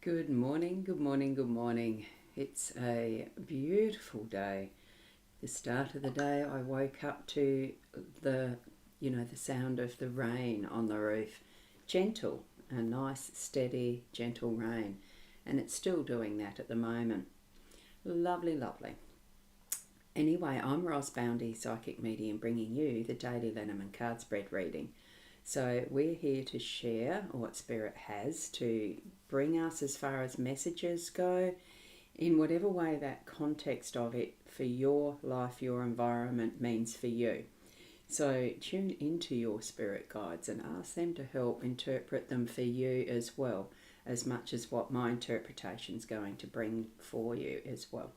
Good morning, good morning, good morning. It's a beautiful day. The start of the day, I woke up to the sound of the rain on the roof. Gentle, a nice, steady, gentle rain. And it's still doing that at the moment. Lovely, lovely. Anyway, I'm Roz Boundy, Psychic Medium, bringing you the daily Lenormand card spread reading. So we're here to share what Spirit has to bring us as far as messages go, in whatever way that context of it for your life, your environment means for you. So tune into your spirit guides and ask them to help interpret them for you as well, as much as what my interpretation is going to bring for you as well.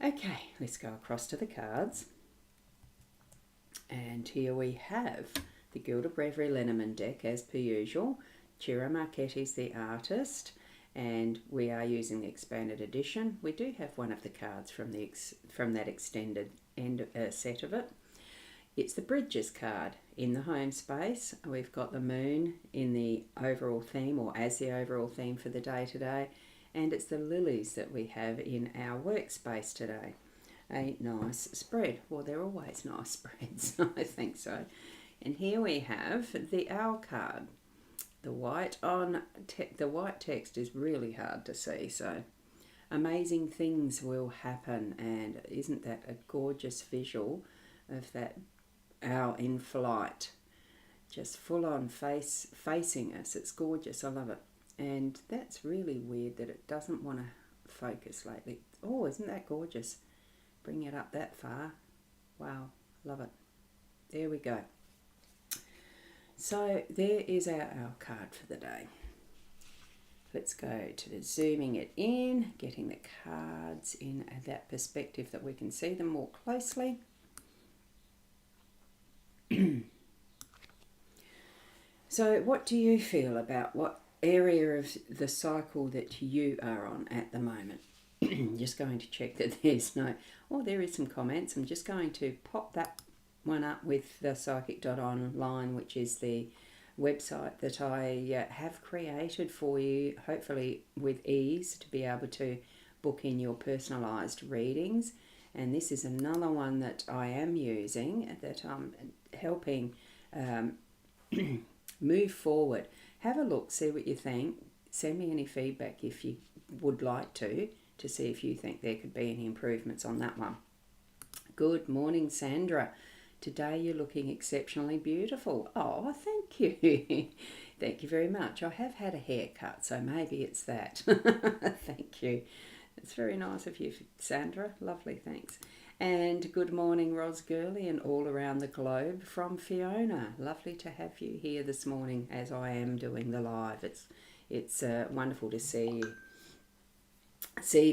Okay, let's go across to the cards. And here we have the Gilded Reverie Lenormand deck as per usual. Ciro Marchetti's the artist, and we are using the expanded edition. We do have one of the cards from that extended set of it. It's the Bridges card. In the home space, we've got the moon in the overall theme, or as the overall theme for the day today, and it's the lilies that we have in our workspace today. A nice spread. Well, they're always nice spreads, I think so. And here we have the owl card. The white text is really hard to see, so amazing things will happen. And isn't that a gorgeous visual of that owl in flight, just full on facing us? It's gorgeous. I love it. And that's really weird that it doesn't want to focus lately. Oh, isn't that gorgeous? Bring it up that far. Wow, love it. There we go. So there is our card for the day. Let's go to the zooming it in, getting the cards in that perspective that we can see them more closely. So what do you feel about what area of the cycle that you are on at the moment? Just going to check that there's no... Oh, there is some comments. I'm just going to pop that one up with the psychic.online, which is the website that I have created for you, hopefully with ease, to be able to book in your personalised readings. And this is another one that I am using, that I'm helping move forward. Have a look, see what you think. Send me any feedback if you would like to see if you think there could be any improvements on that one. Good morning, Sandra. Today you're looking exceptionally beautiful. Oh, thank you. Thank you very much. I have had a haircut, so maybe it's that. Thank you. It's very nice of you, Sandra. Lovely, thanks. And good morning, Ros Gurley, and all around the globe from Fiona. Lovely to have you here this morning as I am doing the live. It's wonderful to see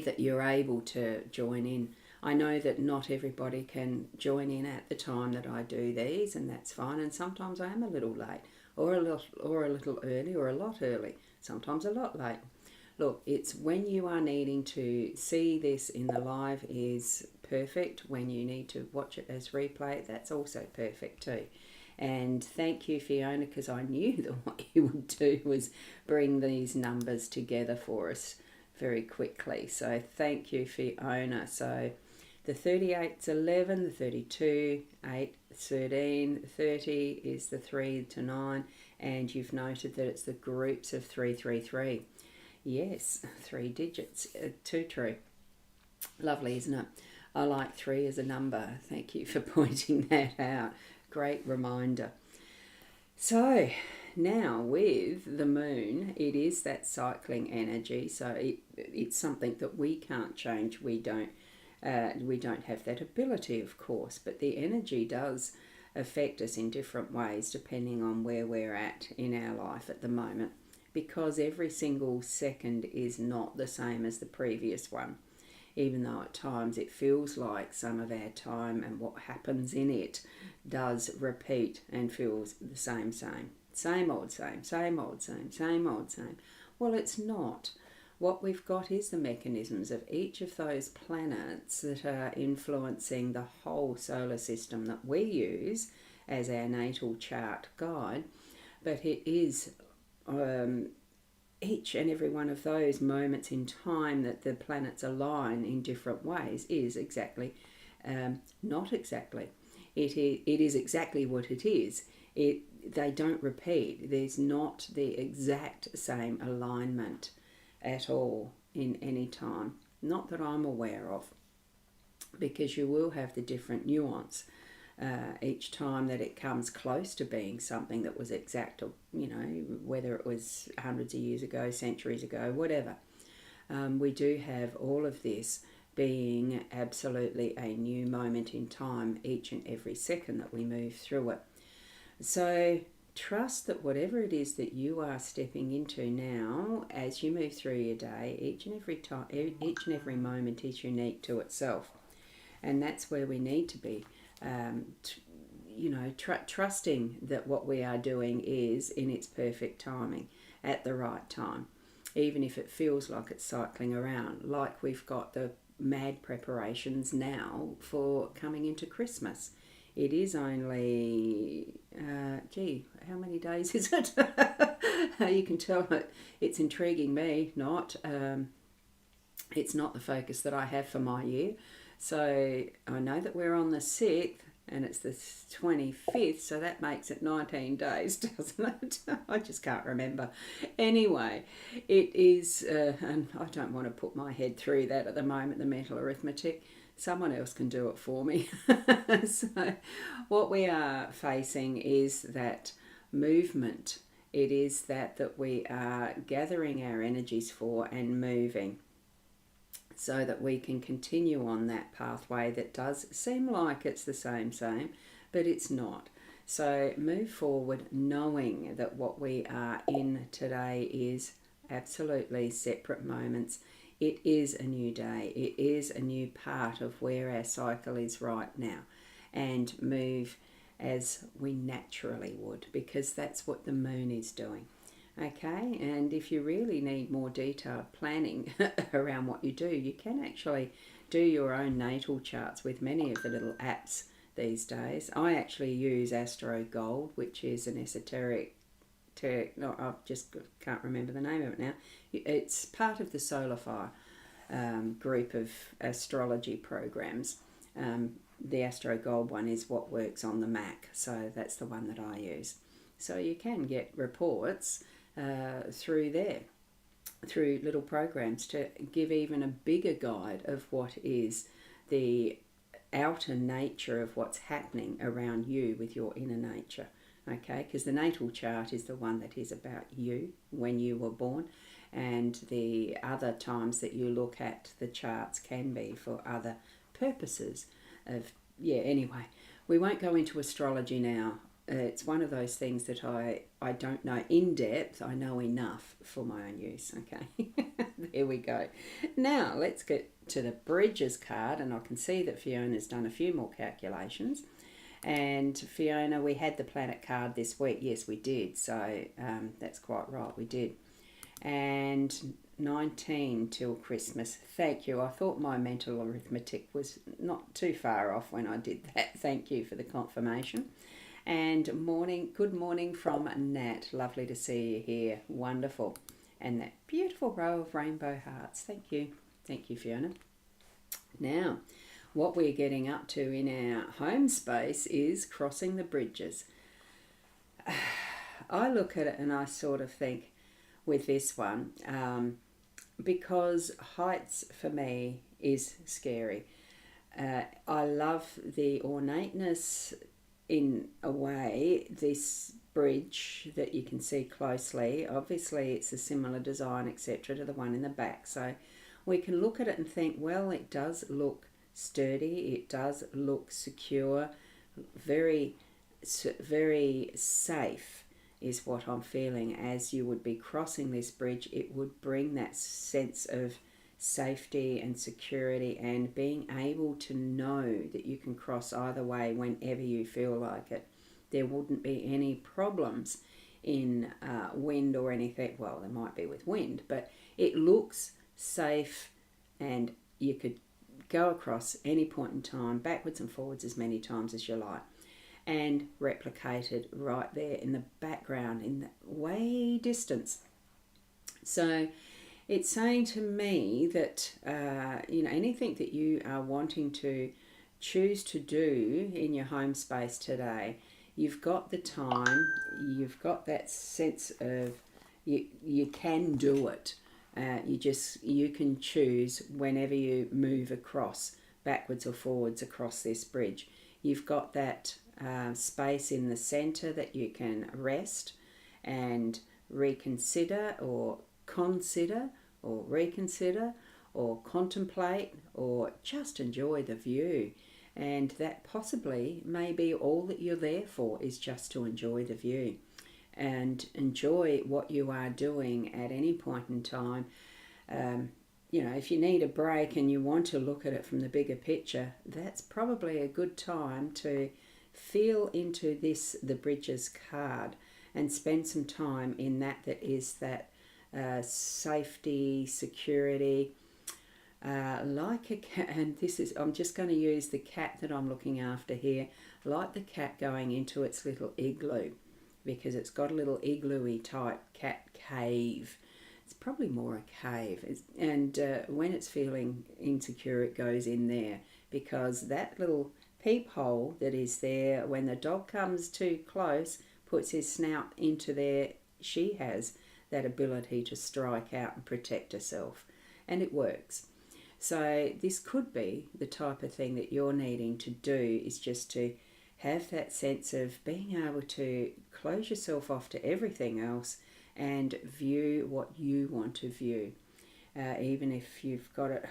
that you're able to join in. I know that not everybody can join in at the time that I do these, and that's fine. And sometimes I am a little late, or a little early, or a lot early. Sometimes a lot late. Look, it's when you are needing to see this in the live is perfect. When you need to watch it as replay, that's also perfect too. And thank you, Fiona, because I knew that what you would do was bring these numbers together for us very quickly. So thank you, Fiona. So the 38's 11, the 32, 8, 13, 30 is the 3 to 9, and you've noted that it's the groups of 333. Yes, 3 digits, 2 true. Lovely, isn't it? I like 3 as a number. Thank you for pointing that out. Great reminder. So now with the moon, it is that cycling energy. So it's something that we can't change. We don't have that ability, of course, but the energy does affect us in different ways depending on where we're at in our life at the moment, because every single second is not the same as the previous one, even though at times it feels like some of our time and what happens in it does repeat and feels the same old same. Well, it's not. What we've got is the mechanisms of each of those planets that are influencing the whole solar system that we use as our natal chart guide, but it is each and every one of those moments in time that the planets align in different ways is exactly, not exactly. It is exactly what it is. They don't repeat. There's not the exact same alignment at all in any time. Not that I'm aware of, because you will have the different nuance each time that it comes close to being something that was exact, or whether it was hundreds of years ago, centuries ago, whatever. We do have all of this being absolutely a new moment in time each and every second that we move through it. So trust that whatever it is that you are stepping into now, as you move through your day, each and every time, each and every moment is unique to itself, and that's where we need to be. Trusting that what we are doing is in its perfect timing at the right time, even if it feels like it's cycling around, like we've got the mad preparations now for coming into Christmas. It is only, how many days is it? You can tell it's intriguing me, it's not the focus that I have for my year. So I know that we're on the 6th and it's the 25th, so that makes it 19 days, doesn't it? I just can't remember. Anyway, it is, and I don't want to put my head through that at the moment, the mental arithmetic. Someone else can do it for me. So what we are facing is that movement. It is that we are gathering our energies for and moving, so that we can continue on that pathway that does seem like it's the same, but it's not. So move forward knowing that what we are in today is absolutely separate moments. It is a new day. It is a new part of where our cycle is right now. And move as we naturally would, because that's what the moon is doing. Okay, and if you really need more detailed planning around what you do, you can actually do your own natal charts with many of the little apps these days. I actually use Astro Gold, which is an esoteric, I just can't remember the name of it now. It's part of the Solarfire group of astrology programs. The Astro Gold one is what works on the Mac, so that's the one that I use. So you can get reports through there, through little programs, to give even a bigger guide of what is the outer nature of what's happening around you with your inner nature. Okay, because the natal chart is the one that is about you when you were born, and the other times that you look at the charts can be for other purposes of, anyway, we won't go into astrology now. It's one of those things that I don't know in depth. I know enough for my own use. Okay, there we go. Now let's get to the Bridges card, and I can see that Fiona's done a few more calculations. And Fiona, we had the planet card this week. Yes, we did. So that's quite right, we did. And 19 till Christmas. Thank you. I thought my mental arithmetic was not too far off when I did that. Thank you for the confirmation. And good morning from Nat. Lovely to see you here. Wonderful. And that beautiful row of rainbow hearts. Thank you. Thank you, Fiona. Now, what we're getting up to in our home space is crossing the bridges. I look at it and I sort of think with this one, because heights for me is scary. I love the ornateness in a way, this bridge that you can see closely. Obviously it's a similar design, etc., to the one in the back. So we can look at it and think, well, it does look sturdy, it does look secure, very, very safe is what I'm feeling. As you would be crossing this bridge, it would bring that sense of safety and security, and being able to know that you can cross either way whenever you feel like it. There wouldn't be any problems in wind or anything. Well, there might be with wind, but it looks safe, and you could go across any point in time, backwards and forwards as many times as you like, and replicated right there in the background, in the way distance. So it's saying to me that, anything that you are wanting to choose to do in your home space today, you've got the time, you've got that sense of you can do it. You can choose whenever you move across, backwards or forwards across this bridge. You've got that space in the center that you can rest and reconsider or consider or reconsider or contemplate or just enjoy the view. And that possibly may be all that you're there for, is just to enjoy the view and enjoy what you are doing at any point in time. If you need a break and you want to look at it from the bigger picture, that's probably a good time to feel into the Bridges card and spend some time in that is that safety, security, like a cat. And I'm just going to use the cat that I'm looking after here, like the cat going into its little igloo, because it's got a little igloo-y type cat cave. It's probably more a cave. And when it's feeling insecure, it goes in there, because that little peephole that is there, when the dog comes too close, puts his snout into there, she has that ability to strike out and protect herself. And it works. So this could be the type of thing that you're needing to do, is just to have that sense of being able to close yourself off to everything else and view what you want to view, even if you've got it.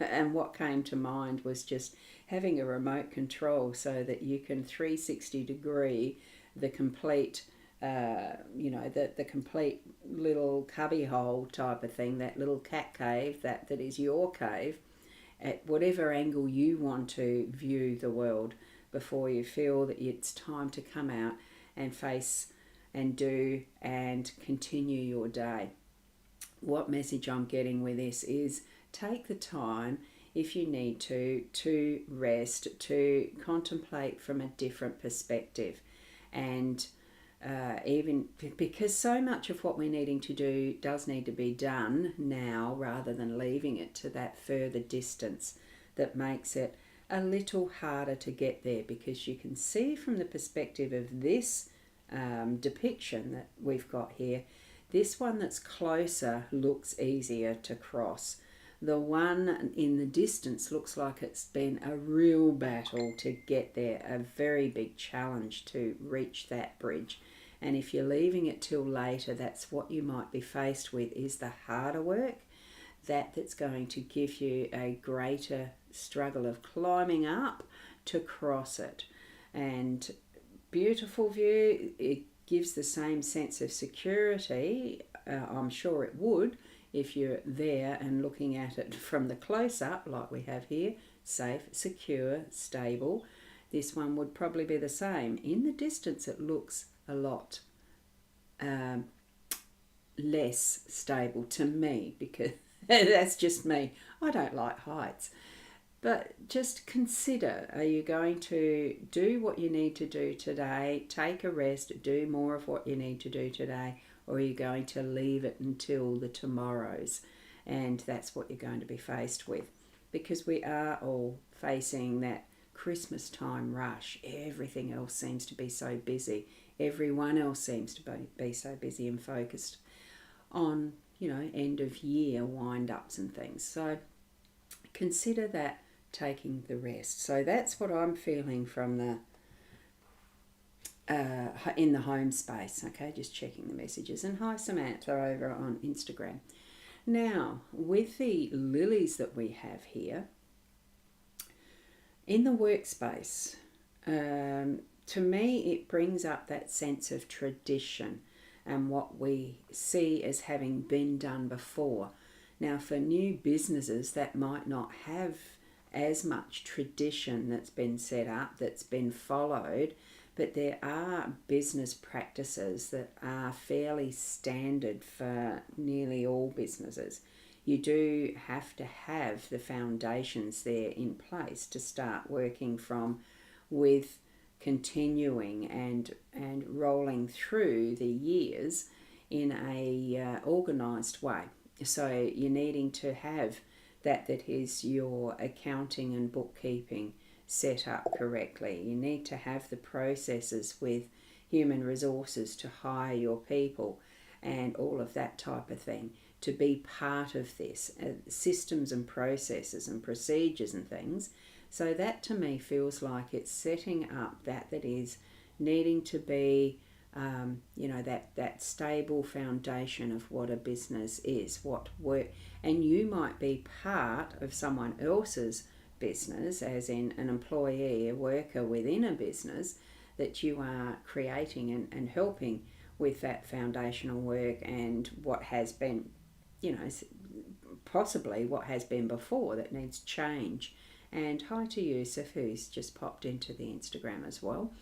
And what came to mind was just having a remote control so that you can 360 degree the complete, the complete little cubby hole type of thing, that little cat cave that is your cave, at whatever angle you want to view the world, before you feel that it's time to come out and face and do and continue your day. What message I'm getting with this is, take the time, if you need to rest, to contemplate from a different perspective. And even because so much of what we're needing to do does need to be done now, rather than leaving it to that further distance, that makes it a little harder to get there, because you can see from the perspective of this depiction that we've got here, this one that's closer looks easier to cross. The one in the distance looks like it's been a real battle to get there, a very big challenge to reach that bridge. And if you're leaving it till later, that's what you might be faced with, is the harder work, that's going to give you a greater struggle of climbing up to cross it. And beautiful view, it gives the same sense of security. I'm sure it would if you're there and looking at it from the close-up, like we have here, safe, secure, stable. This one would probably be the same. In the distance, it looks a lot less stable to me, because that's just me. I don't like heights. But just consider, are you going to do what you need to do today, take a rest, do more of what you need to do today, or are you going to leave it until the tomorrows? And that's what you're going to be faced with, because we are all facing that Christmas time rush. Everything else seems to be so busy. Everyone else seems to be so busy and focused on, end of year wind-ups and things. So consider that, taking the rest. So that's what I'm feeling from the in the home space. Okay, just checking the messages. And hi Samantha over on Instagram. Now, with the lilies that we have here in the workspace, to me it brings up that sense of tradition and what we see as having been done before. Now, for new businesses that might not have as much tradition that's been set up, that's been followed, but there are business practices that are fairly standard for nearly all businesses. You do have to have the foundations there in place to start working from, with continuing and rolling through the years in a organised way. So you're needing to have that is your accounting and bookkeeping set up correctly. You need to have the processes with human resources to hire your people and all of that type of thing to be part of this, systems and processes and procedures and things. So that to me feels like it's setting up that is needing to be that stable foundation of what a business is, what work, and you might be part of someone else's business, as in an employee, a worker within a business, that you are creating and helping with that foundational work and what has been, possibly what has been before that needs change. And hi to Yusuf, who's just popped into the Instagram as well.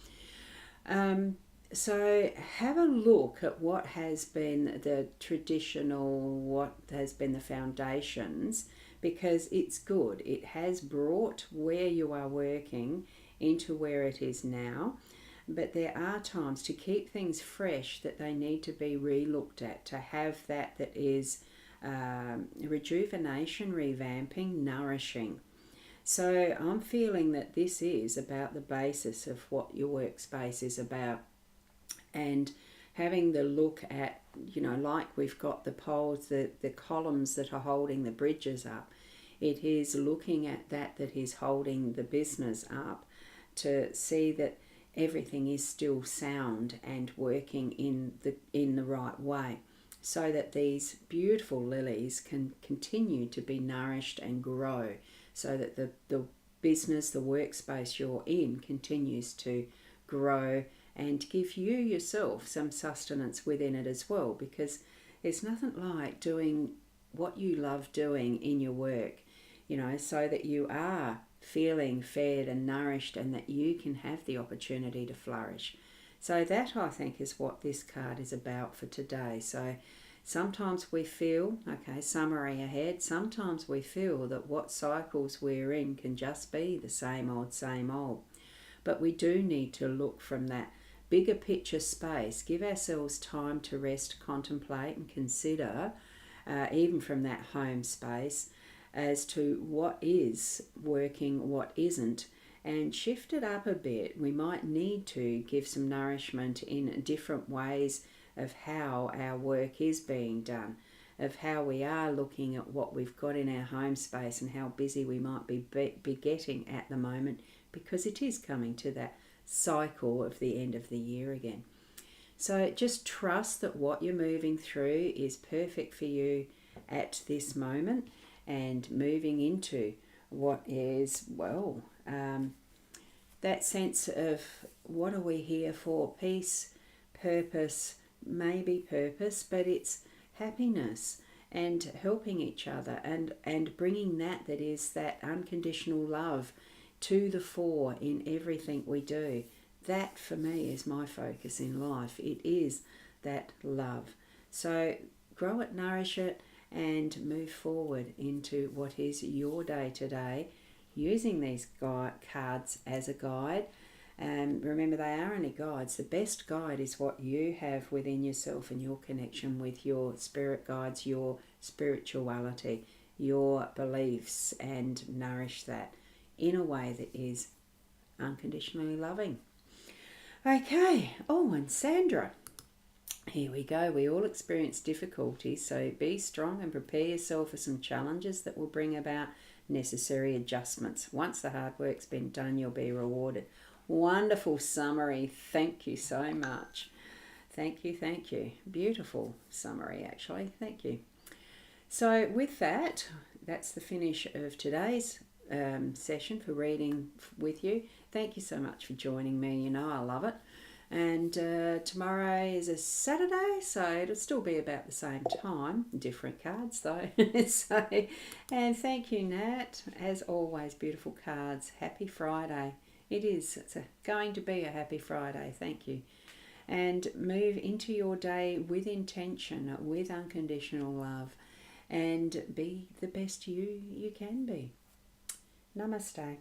So have a look at what has been the traditional, what has been the foundations, because it's good. It has brought where you are working into where it is now. But there are times to keep things fresh that they need to be re-looked at, to have that is rejuvenation, revamping, nourishing. So I'm feeling that this is about the basis of what your workspace is about. And having the look at, like we've got the poles, the columns that are holding the bridges up. It is looking at that is holding the business up to see that everything is still sound and working in the right way, so that these beautiful lilies can continue to be nourished and grow, so that the business, the workspace you're in continues to grow and give you yourself some sustenance within it as well, because there's nothing like doing what you love doing in your work, so that you are feeling fed and nourished and that you can have the opportunity to flourish. So that, I think, is what this card is about for today. So sometimes we feel, summary ahead, sometimes we feel that what cycles we're in can just be the same old. But we do need to look from that bigger picture space, give ourselves time to rest, contemplate and consider, even from that home space, as to what is working, what isn't, and shift it up a bit. We might need to give some nourishment in different ways of how our work is being done, of how we are looking at what we've got in our home space and how busy we might be getting at the moment, because it is coming to that cycle of the end of the year again. So just trust that what you're moving through is perfect for you at this moment, and moving into what is, that sense of what are we here for? Peace, purpose, maybe purpose, but it's happiness and helping each other and bringing that is that unconditional love to the fore in everything we do. That for me is my focus in life. It is that love. So grow it, nourish it, and move forward into what is your day today, using these cards as a guide. Remember, they are only guides. The best guide is what you have within yourself and your connection with your spirit guides, your spirituality, your beliefs, and nourish that in a way that is unconditionally loving. Okay. Oh, and Sandra, here we go. We all experience difficulties, so be strong and prepare yourself for some challenges that will bring about necessary adjustments. Once the hard work's been done, you'll be rewarded. Wonderful summary. Thank you so much. Thank you. Beautiful summary, actually. Thank you. So with that, that's the finish of today's session for reading with you. Thank you so much for joining me. I love it. And tomorrow is a Saturday, so it'll still be about the same time. Different cards though. And thank you, Nat. As always, beautiful cards. Happy Friday. It's going to be a happy Friday. Thank you. And move into your day with intention, with unconditional love, and be the best you can be. Namaste.